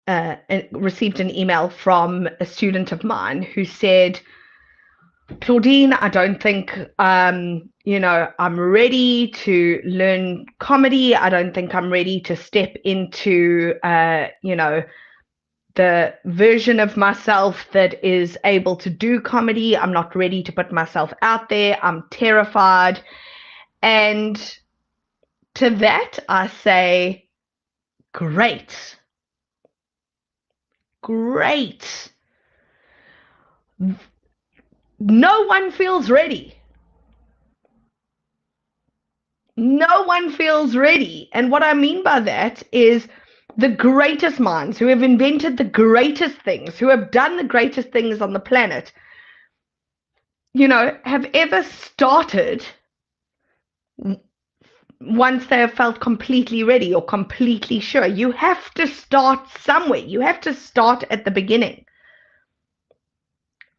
received an email from a student of mine who said, Claudine, I don't think I'm ready to learn comedy. I don't think I'm ready to step into the version of myself that is able to do comedy. I'm not ready to put myself out there. I'm terrified. And to that, I say, great, great. No one feels ready. No one feels ready. And what I mean by that is the greatest minds who have invented the greatest things, who have done the greatest things on the planet, have ever started once they have felt completely ready or completely sure. You have to start somewhere. You have to start at the beginning,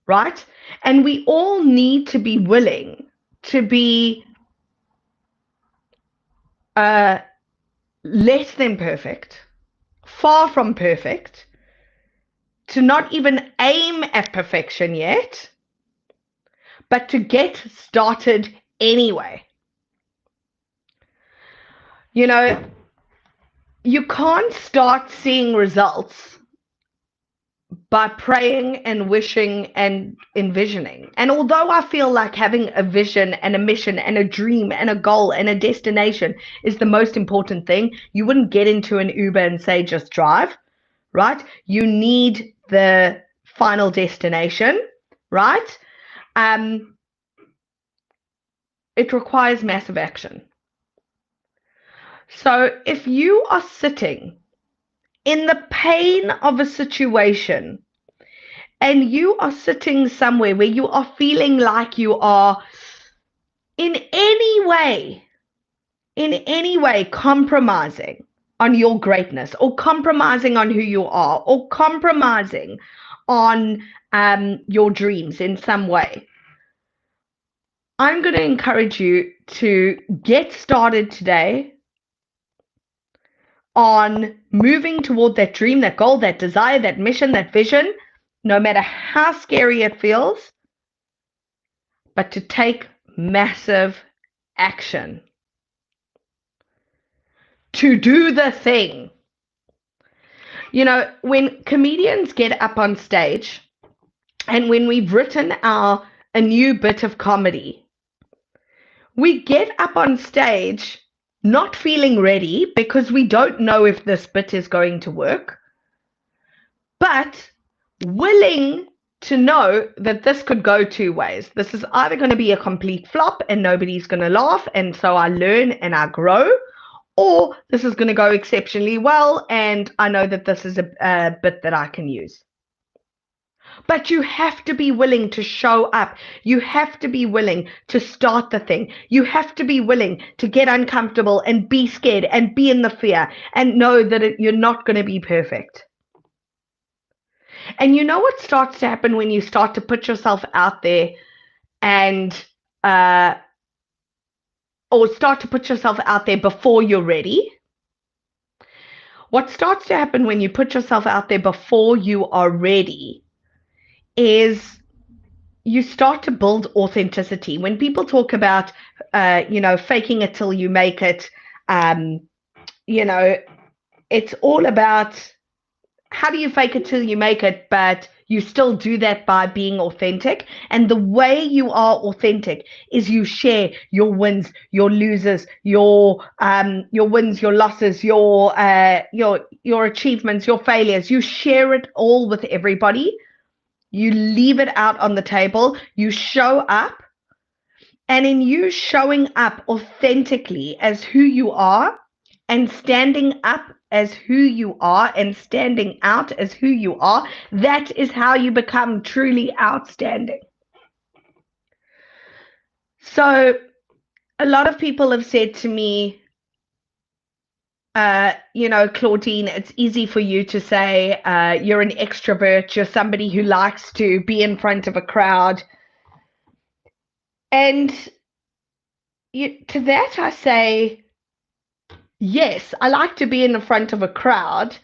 right? And we all need to be willing to be less than perfect, far from perfect, to not even aim at perfection yet, but to get started anyway. You can't start seeing results by praying and wishing and envisioning. And although I feel like having a vision and a mission and a dream and a goal and a destination is the most important thing, you wouldn't get into an Uber and say, just drive, right? You need the final destination, right? It requires massive action. So if you are sitting in the pain of a situation and you are sitting somewhere where you are feeling like you are in any way compromising on your greatness, or compromising on who you are, or compromising on your dreams in some way, I'm going to encourage you to get started today on moving toward that dream, that goal, that desire, that mission, that vision, no matter how scary it feels, but to take massive action. To do the thing. When comedians get up on stage and when we've written a new bit of comedy, we get up on stage not feeling ready because we don't know if this bit is going to work, but willing to know that this could go two ways. This is either going to be a complete flop and nobody's going to laugh, and so I learn and I grow, or this is going to go exceptionally well and I know that this is a bit that I can use. But you have to be willing to show up. You have to be willing to start the thing. You have to be willing to get uncomfortable and be scared and be in the fear and know that you're not going to be perfect. And you know what starts to happen when you start to put yourself out there and or start to put yourself out there before you're ready? What starts to happen when you put yourself out there before you are ready is you start to build authenticity. When people talk about, faking it till you make it, it's all about how do you fake it till you make it, but you still do that by being authentic. And the way you are authentic is you share your wins, your losers, your wins, your losses, your achievements, your failures. You share it all with everybody. You leave it out on the table. You show up. And in you showing up authentically as who you are and standing up as who you are and standing out as who you are, that is how you become truly outstanding. So a lot of people have said to me, Claudine, it's easy for you to say you're an extrovert, you're somebody who likes to be in front of a crowd. And to that I say, yes, I like to be in the front of a crowd,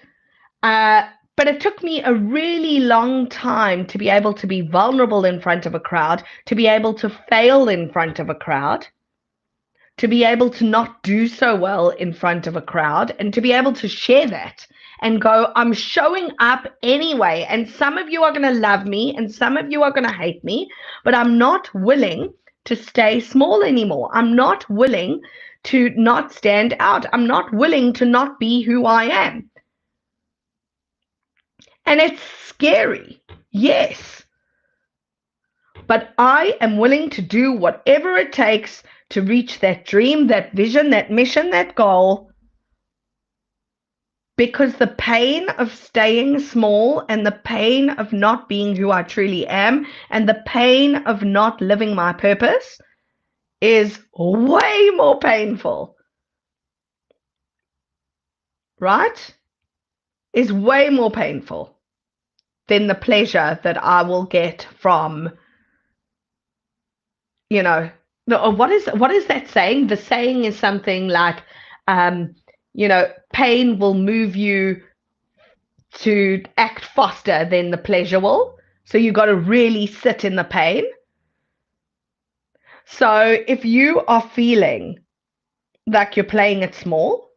but But it took me a really long time to be able to be vulnerable in front of a crowd, to be able to fail in front of a crowd, to be able to not do so well in front of a crowd, and to be able to share that and go, I'm showing up anyway. And some of you are going to love me and some of you are going to hate me, but I'm not willing to stay small anymore. I'm not willing to not stand out. I'm not willing to not be who I am. And it's scary, yes. But I am willing to do whatever it takes to reach that dream, that vision, that mission, that goal. Because the pain of staying small and the pain of not being who I truly am and the pain of not living my purpose is way more painful. Right? Is way more painful than the pleasure that I will get from, you know, what is that saying? The saying is something like, pain will move you to act faster than the pleasure will. So you got to really sit in the pain. So if you are feeling like you're playing it small,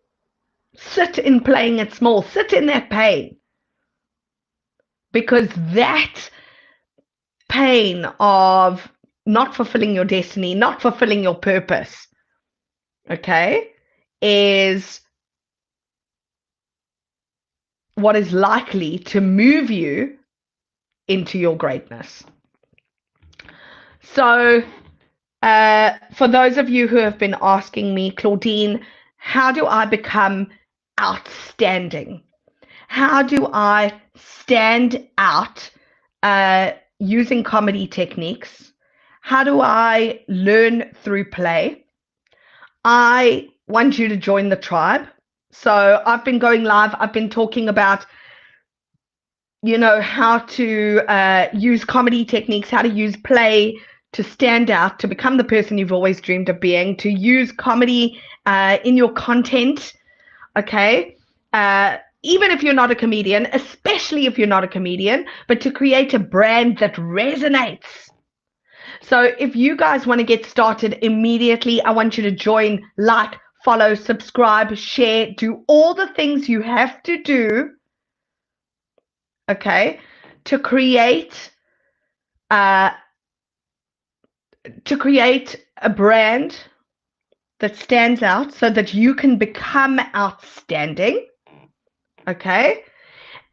sit in playing it small, sit in that pain. Because that pain of not fulfilling your destiny, not fulfilling your purpose, okay, is what is likely to move you into your greatness. So, for those of you who have been asking me, Claudine, how do I become outstanding? How do I stand out using comedy techniques? How do I learn through play? I want you to join the tribe. So I've been going live. I've been talking about, how to use comedy techniques, how to use play to stand out, to become the person you've always dreamed of being, to use comedy in your content, okay? Even if you're not a comedian, especially if you're not a comedian, but to create a brand that resonates. So if you guys want to get started immediately, I want you to join, like, follow, subscribe, share, do all the things you have to do, okay, to create a brand that stands out so that you can become outstanding, okay?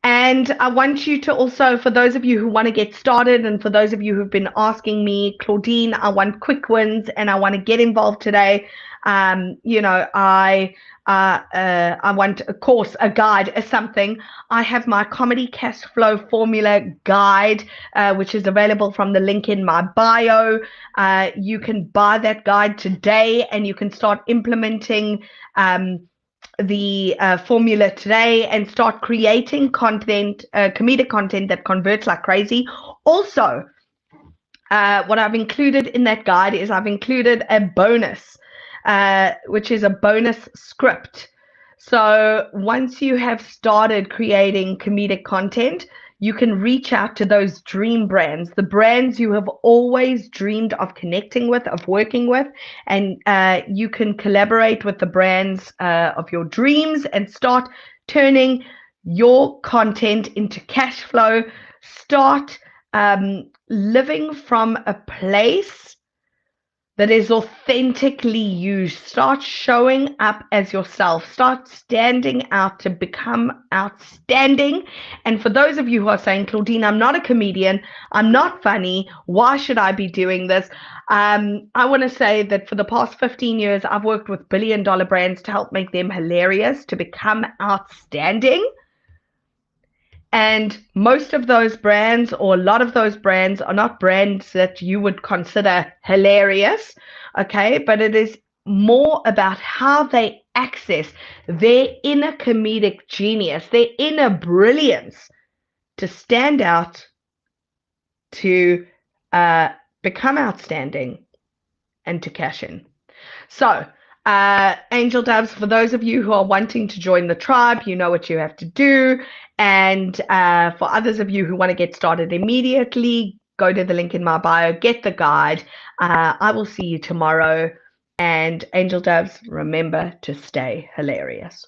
And I want you to also, for those of you who want to get started and for those of you who've been asking me, Claudine, I want quick wins and I want to get involved today. I want a course, a guide, or something. I have my comedy cash flow formula guide, which is available from the link in my bio. You can buy that guide today and you can start implementing the formula today and start creating content, comedic content that converts like crazy. Also, what I've included in that guide is I've included a bonus, which is a bonus script. So once you have started creating comedic content, you can reach out to those dream brands, the brands you have always dreamed of connecting with, of working with, and you can collaborate with the brands of your dreams and start turning your content into cash flow. Start living from a place that is authentically you. Start showing up as yourself. Start standing out to become outstanding. And for those of you who are saying, Claudine, I'm not a comedian, I'm not funny, why should I be doing this? I want to say that for the past 15 years, I've worked with billion-dollar brands to help make them hilarious, to become outstanding. And most of those brands, or a lot of those brands, are not brands that you would consider hilarious, okay? But it is more about how they access their inner comedic genius, their inner brilliance to stand out, to become outstanding, and to cash in. So Angel Doves, for those of you who are wanting to join the tribe, you know what you have to do. And for others of you who want to get started immediately, go to the link in my bio, get the guide. I will see you tomorrow. And Angel Doves, remember to stay hilarious.